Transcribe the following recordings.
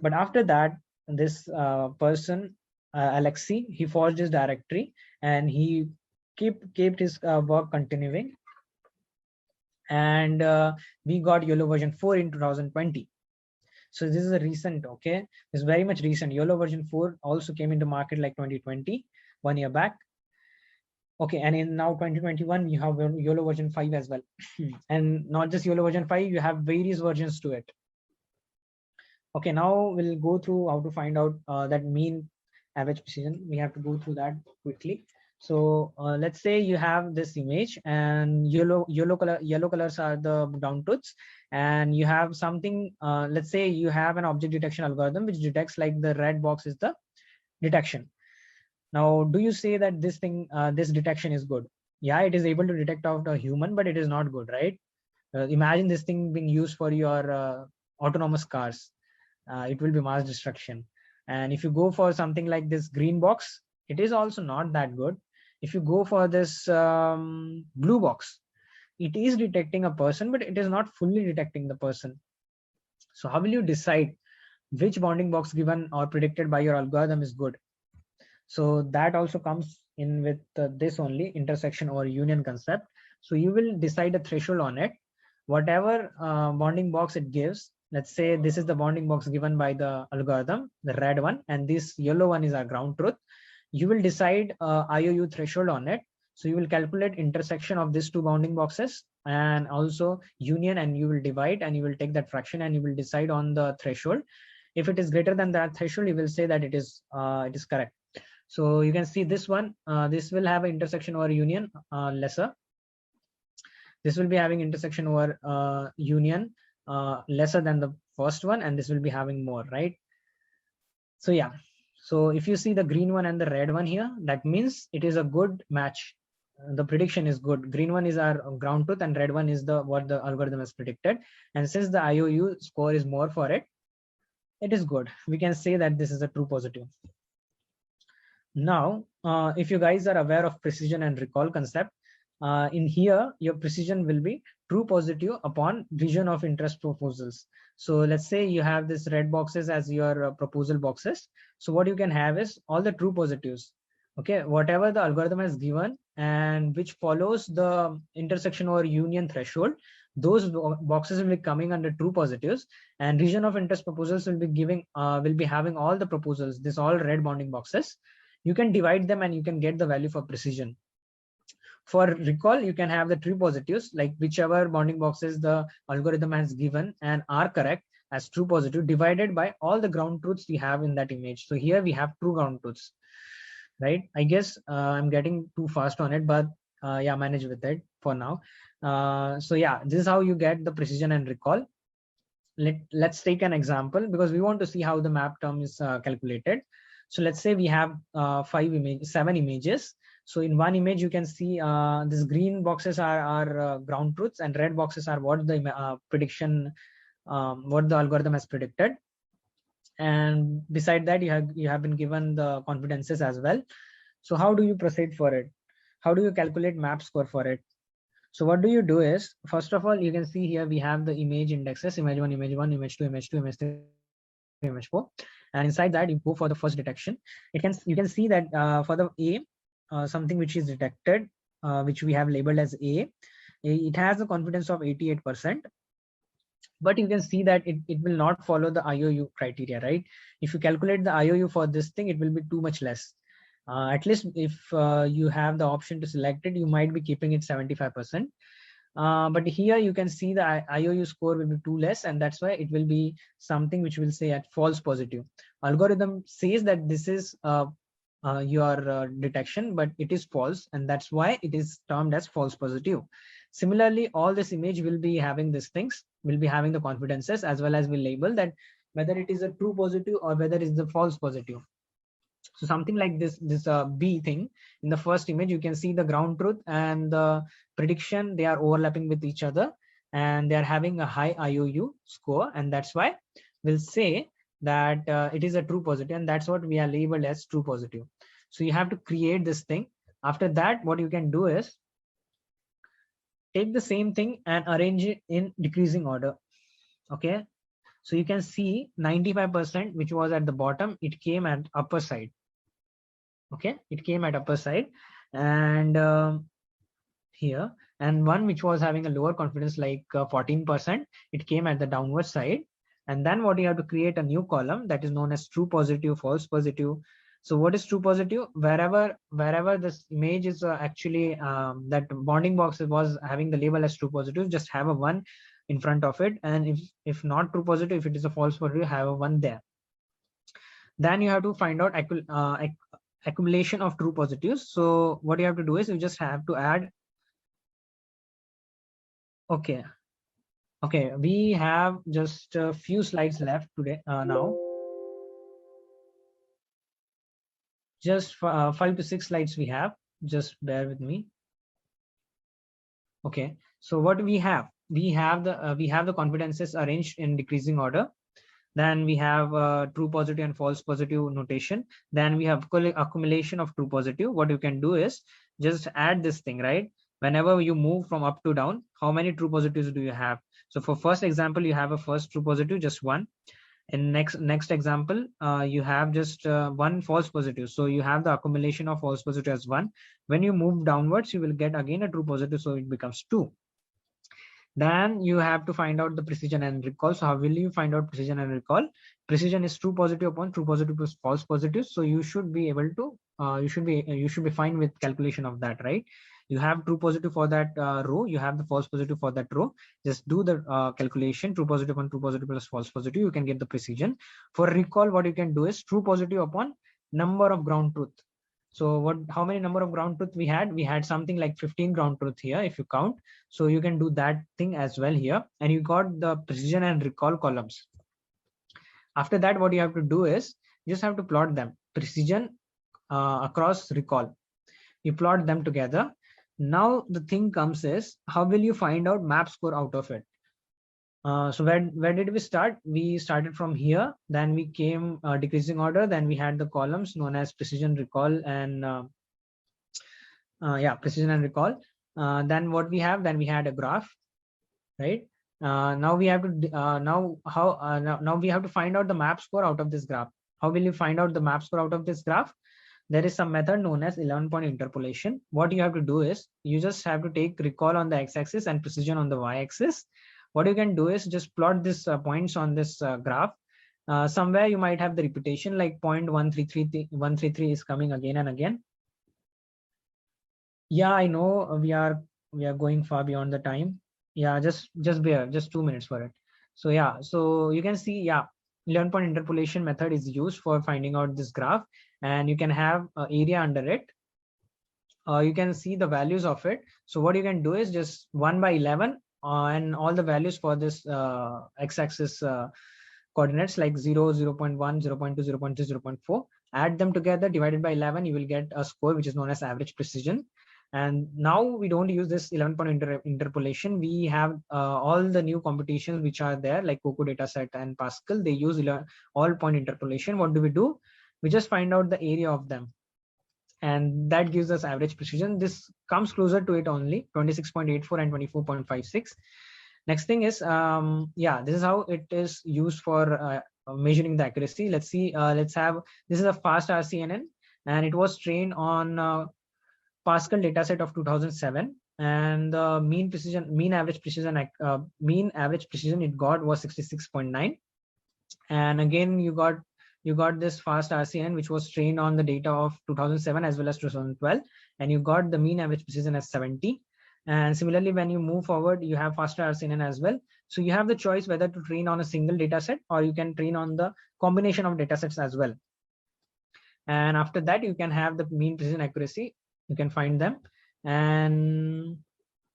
But after that, this person, Alexei, he forged his directory and he kept his work continuing. And we got YOLO version 4 in 2020. So this is a recent, okay, it's very much recent. YOLO version 4 also came into market like 2020, 1 year back. Okay, and in now 2021 you have YOLO version 5 as well. And not just YOLO version 5, you have various versions to it. Okay, now we'll go through how to find out that mean average precision. We have to go through that quickly. So let's say you have this image and yellow colors are the ground truths, and you have something, let's say you have an object detection algorithm which detects like the red box is the detection. Now, do you say that this thing, this detection is good? Yeah, it is able to detect out a human, but it is not good, right? Imagine this thing being used for your autonomous cars. It will be mass destruction. And if you go for something like this green box, it is also not that good. If you go for this blue box, it is detecting a person, but it is not fully detecting the person. So how will you decide which bounding box given or predicted by your algorithm is good? So that also comes in with this only intersection or union concept. So you will decide a threshold on it. Whatever bounding box it gives, let's say this is the bounding box given by the algorithm, the red one, and this yellow one is our ground truth. You will decide IOU threshold on it. So you will calculate intersection of these two bounding boxes and also union, and you will divide and you will take that fraction and you will decide on the threshold. If it is greater than that threshold, you will say that it is correct. So you can see this one, this will have an intersection over union lesser. This will be having intersection over union lesser than the first one, and this will be having more, right? So yeah, so if you see the green one and the red one here, that means it is a good match. The prediction is good. Green one is our ground truth and red one is the what the algorithm has predicted. And since the IOU score is more for it, it is good. We can say that this is a true positive. Now, if you guys are aware of precision and recall concept, in here, your precision will be true positive upon region of interest proposals. So let's say you have this red boxes as your proposal boxes. So what you can have is all the true positives. Okay, whatever the algorithm has given and which follows the intersection or union threshold, those boxes will be coming under true positives, and region of interest proposals will be giving will be having all the proposals, this all red bounding boxes. You can divide them and you can get the value for precision. For recall, you can have the true positives, like whichever bounding boxes the algorithm has given and are correct as true positive, divided by all the ground truths we have in that image. So here we have true ground truths, right? I guess I'm getting too fast on it, but yeah, manage with it for now. So yeah, this is how you get the precision and recall. Let's take an example because we want to see how the map term is calculated. So let's say we have 7 images. So in one image, you can see these green boxes are ground truths and red boxes are what the prediction, what the algorithm has predicted. And beside that, you have been given the confidences as well. So how do you proceed for it? How do you calculate map score for it? So what do you do is, first of all, you can see here we have the image indexes, image 1, image 1, image 2, image 2, image 3, image 4. And inside that, you go for the first detection. You can see that for the A, something which is detected, which we have labeled as A, it has a confidence of 88%. But you can see that it will not follow the IOU criteria, right? If you calculate the IOU for this thing, it will be too much less. At least if you have the option to select it, you might be keeping it 75%. But here you can see the IOU score will be too less, and that's why it will be something which will say at false positive. Algorithm says that this is your detection, but it is false, and that's why it is termed as false positive. Similarly, all this image will be having these things, will be having the confidences, as well as will label that whether it is a true positive or whether it is a false positive. So something like this B thing, in the first image, you can see the ground truth and the prediction, they are overlapping with each other and they are having a high IOU score. And that's why we'll say that it is a true positive, and that's what we are labeled as true positive. So you have to create this thing. After that, what you can do is take the same thing and arrange it in decreasing order. Okay. So you can see 95%, which was at the bottom, it came at upper side. Okay, it came at upper side, and here, and one which was having a lower confidence like 14%, it came at the downward side. And then what you have to create a new column that is known as true positive, false positive. So what is true positive? Wherever this image is actually that bounding box was having the label as true positive, just have a 1 in front of it. And if not true positive, if it is a false positive, have a 1 there. Then you have to find out accumulation of true positives. So what you have to do is you just have to add. Okay, we have just a few slides left today now. Just 5 to 6 slides we have. Just bear with me. Okay, so what we have the confidences arranged in decreasing order. Then we have true positive and false positive notation. Then we have accumulation of true positive. What you can do is just add this thing, right? Whenever you move from up to down, how many true positives do you have? So for first example, you have a first true positive, just 1. In next example, you have just 1 false positive. So you have the accumulation of false positive as 1. When you move downwards, you will get again a true positive, so it becomes 2. Then you have to find out the precision and recall. So how will you find out precision and recall? Precision is true positive upon true positive plus false positive. So you should be able to you should be fine with calculation of that, right? You have true positive for that row, you have the false positive for that row. Just do the calculation, true positive upon true positive plus false positive, you can get the precision. For recall, what you can do is true positive upon number of ground truth. So how many number of ground truth we had? We had something like 15 ground truth here if you count. So you can do that thing as well here, and you got the precision and recall columns. After that, what you have to do is you just have to plot them, precision across recall. You plot them together. Now the thing comes is, how will you find out map score out of it? So where did we start? We started from here, then we came decreasing order, then we had the columns known as precision, recall, and precision and recall. Then what we have, then we had a graph, right? Now we have to now we have to find out the map score out of this graph. How will you find out the map score out of this graph? There is some method known as 11-point interpolation. What you have to do is you just have to take recall on the x-axis and precision on the y-axis. What you can do is just plot this points on this graph. Somewhere you might have the repetition, like 0.133 is coming again and again. Yeah, I know we are going far beyond the time. Yeah, just bear, just 2 minutes for it. So yeah, so you can see, yeah, 11-point interpolation method is used for finding out this graph, and you can have area under it. You can see the values of it. So what you can do is just 1 by 11 and all the values for this x-axis coordinates like 0, 0.1, 0.2, 0.3, 0.4. Add them together, divided by 11, you will get a score which is known as average precision. And now we don't use this 11-point interpolation. We have all the new computations which are there, like COCO dataset and Pascal. They use all-point interpolation. What do? We just find out the area of them, and that gives us average precision. This comes closer to it only, 26.84 and 24.56. Next thing is, this is how it is used for measuring the accuracy. Let's see. Let's have, this is a fast RCNN, and it was trained on Pascal dataset of 2007, and the mean average precision it got was 66.9. And again, you got this fast RCN which was trained on the data of 2007 as well as 2012, and you got the mean average precision as 70. And similarly, when you move forward, you have faster RCN as well. So you have the choice whether to train on a single data set, or you can train on the combination of data sets as well. And after that, you can have the mean precision accuracy. You can find them. And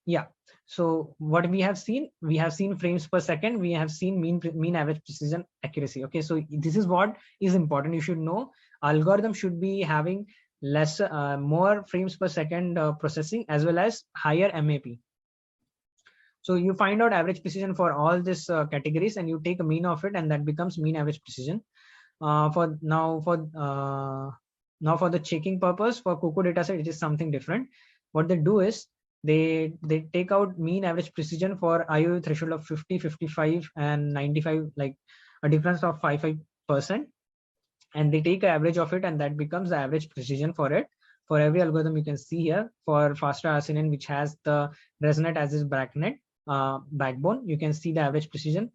yeah, so what we have seen frames per second. We have seen mean average precision accuracy. Okay, so this is what is important. You should know algorithm should be having more frames per second processing, as well as higher MAP. So you find out average precision for all these categories, and you take a mean of it, and that becomes mean average precision. For the checking purpose, for COCO dataset, it is something different. What they do is they take out mean average precision for IOU threshold of 50, 55 and 95, like a difference of 5%, and they take an average of it, and that becomes the average precision for it. For every algorithm, you can see here for faster arsenine, which has the resonate as its backbone, you can see the average precision.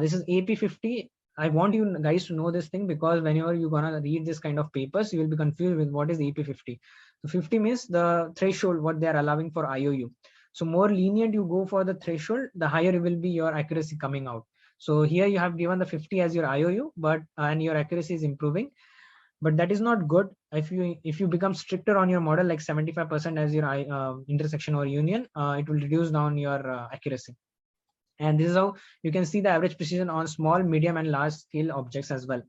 This is AP50. I want you guys to know this thing, because whenever you're gonna read this kind of papers, you will be confused with what is AP50. So 50 means the threshold what they are allowing for IOU. So more lenient you go for the threshold, the higher will be your accuracy coming out. So here you have given the 50 as your IOU, but and your accuracy is improving, but that is not good. If you become stricter on your model, like 75% as your intersection or union, it will reduce down your accuracy. And this is how you can see the average precision on small, medium, and large scale objects as well.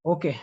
Okay,